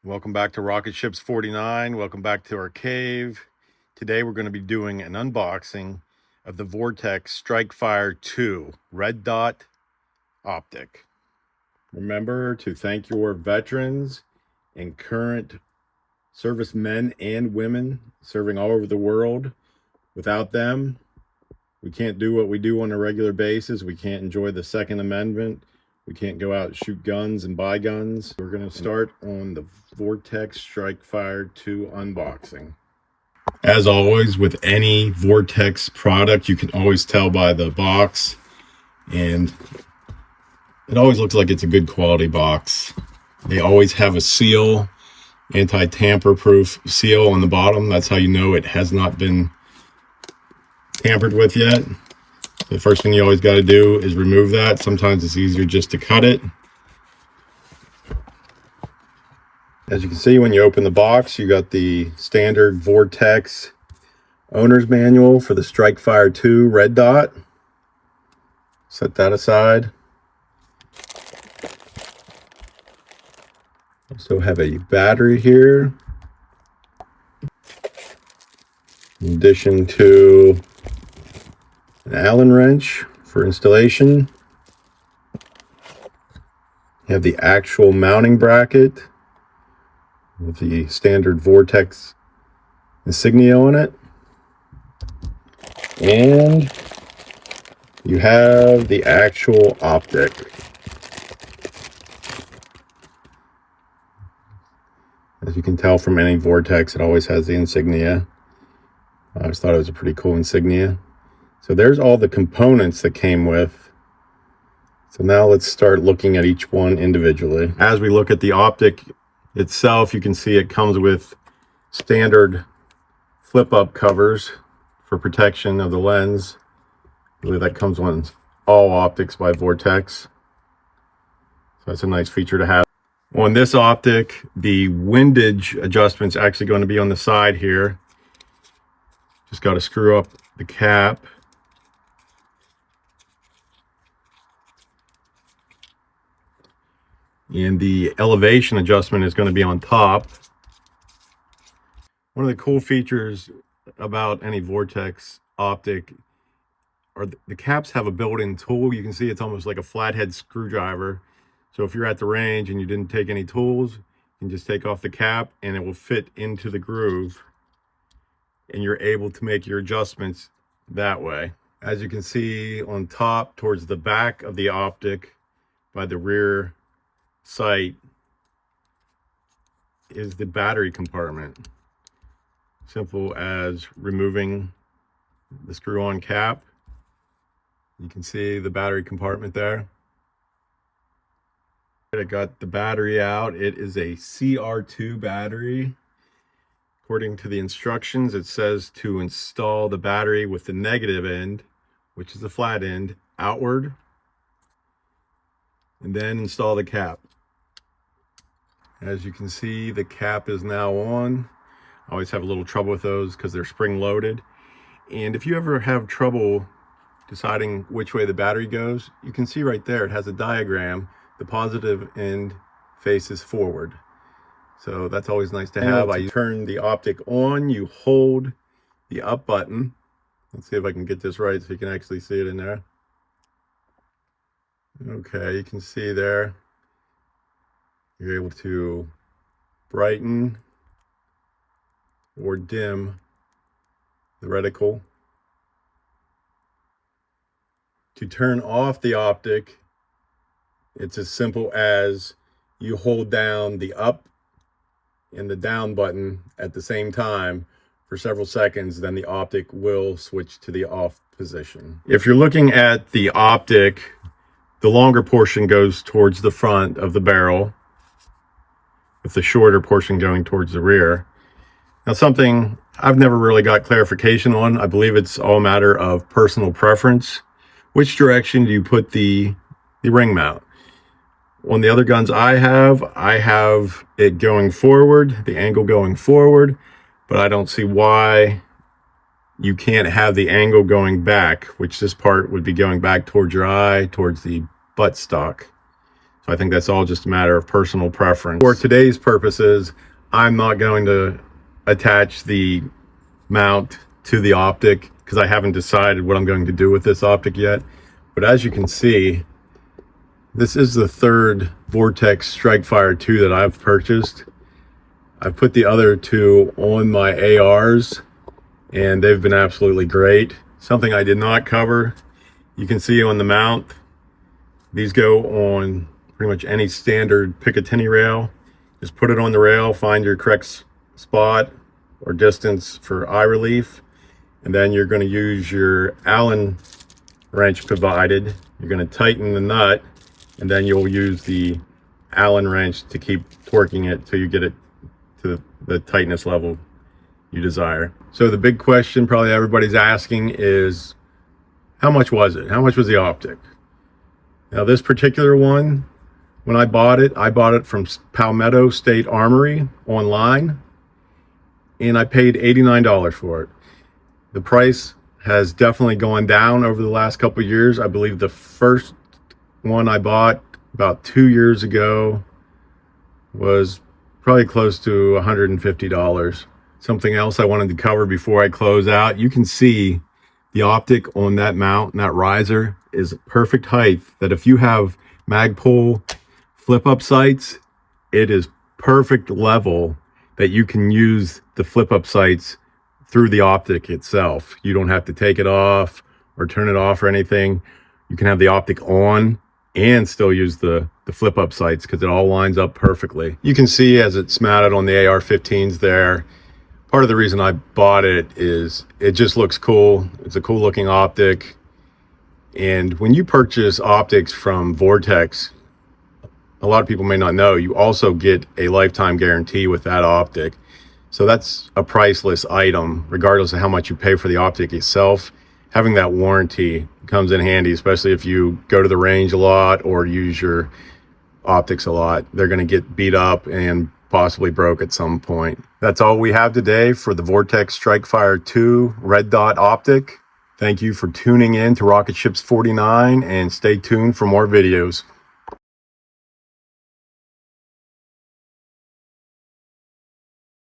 Welcome back to Rocket Ships 49. Welcome back to our cave. Today we're going to be doing an unboxing of the Vortex StrikeFire 2 Red Dot Optic. Remember to thank your veterans and current servicemen and women serving all over the world. Without them, we can't do what we do on a regular basis. We can't enjoy the Second Amendment. We can't go out and shoot guns and buy guns. We're going to start on the Vortex StrikeFire 2 unboxing. As always, with any Vortex product, you can always tell by the box, and it always looks like it's a good quality box. They always have a seal, anti-tamper proof seal on the bottom. That's how you know it has not been tampered with yet. The first thing you always got to do is remove that. Sometimes it's easier just to cut it. As you can see, when you open the box, you got the standard Vortex owner's manual for the StrikeFire 2 Red Dot. Set that aside. Also have a battery here, in addition to an Allen wrench for installation. You have the actual mounting bracket with the standard Vortex insignia on it. And you have the actual optic. As you can tell from any Vortex, it always has the insignia. I always thought it was a pretty cool insignia. So there's all the components that came with. So now let's start looking at each one individually. As we look at the optic itself, you can see it comes with standard flip-up covers for protection of the lens. I believe that comes on all optics by Vortex. So that's a nice feature to have. On this optic, the windage adjustment's actually going to be on the side here. Just got to screw up the cap. And the elevation adjustment is going to be on top. One of the cool features about any Vortex optic are the caps have a built-in tool. You can see it's almost like a flathead screwdriver. So if you're at the range and you didn't take any tools, you can just take off the cap and it will fit into the groove. And you're able to make your adjustments that way. As you can see on top towards the back of the optic by the rear sight is the battery compartment. Simple as removing the screw-on cap. You can see the battery compartment there. I got the battery out. It is a CR2 battery. According to the instructions, it says to install the battery with the negative end, which is the flat end, outward, and then install the cap. As you can see, the cap is now on. I always have a little trouble with those because they're spring loaded. And if you ever have trouble deciding which way the battery goes, you can see right there, it has a diagram. The positive end faces forward. So that's always nice to have. I turn the optic on, you hold the up button. Let's see if I can get this right so you can actually see it in there. Okay, you can see there. You're able to brighten or dim the reticle. To turn off the optic, it's as simple as you hold down the up and the down button at the same time for several seconds, then the optic will switch to the off position. If you're looking at the optic, the longer portion goes towards the front of the barrel, with the shorter portion going towards the rear. Now, something I've never really got clarification on, I believe it's all a matter of personal preference. Which direction do you put the ring mount? On the other guns I have it going forward, the angle going forward, but I don't see why you can't have the angle going back, which this part would be going back towards your eye, towards the buttstock. So I think that's all just a matter of personal preference. For today's purposes, I'm not going to attach the mount to the Optic because I haven't decided what I'm going to do with this Optic yet. But as you can see, this is the third Vortex StrikeFire 2 that I've purchased. I've put the other two on my ARs and they've been absolutely great. Something I did not cover, you can see on the mount, these go on pretty much any standard Picatinny rail. Just put it on the rail, find your correct spot or distance for eye relief, and then you're going to use your Allen wrench provided. You're going to tighten the nut, and then you'll use the Allen wrench to keep torquing it till you get it to the tightness level you desire. So the big question probably everybody's asking is, how much was it? How much was the Optic? Now this particular one, when I bought it from Palmetto State Armory online, and I paid $89 for it. The price has definitely gone down over the last couple of years. I believe the first one I bought about 2 years ago was probably close to $150. Something else I wanted to cover before I close out, you can see the Optic on that mount and that riser is perfect height, that if you have Magpul flip up sights, it is perfect level that you can use the flip up sights through the Optic itself. You don't have to take it off or turn it off or anything. You can have the Optic on and still use the flip up sights because it all lines up perfectly. You can see as it's mounted on the AR-15s there, part of the reason I bought it is it just looks cool. It's a cool looking Optic. And when you purchase optics from Vortex, a lot of people may not know, you also get a lifetime guarantee with that Optic. So that's a priceless item, regardless of how much you pay for the Optic itself. Having that warranty comes in handy, especially if you go to the range a lot or use your optics a lot. They're going to get beat up and possibly broke at some point. That's all we have today for the Vortex StrikeFire 2 Red Dot Optic. Thank you for tuning in to Rocket Ships 49 and stay tuned for more videos.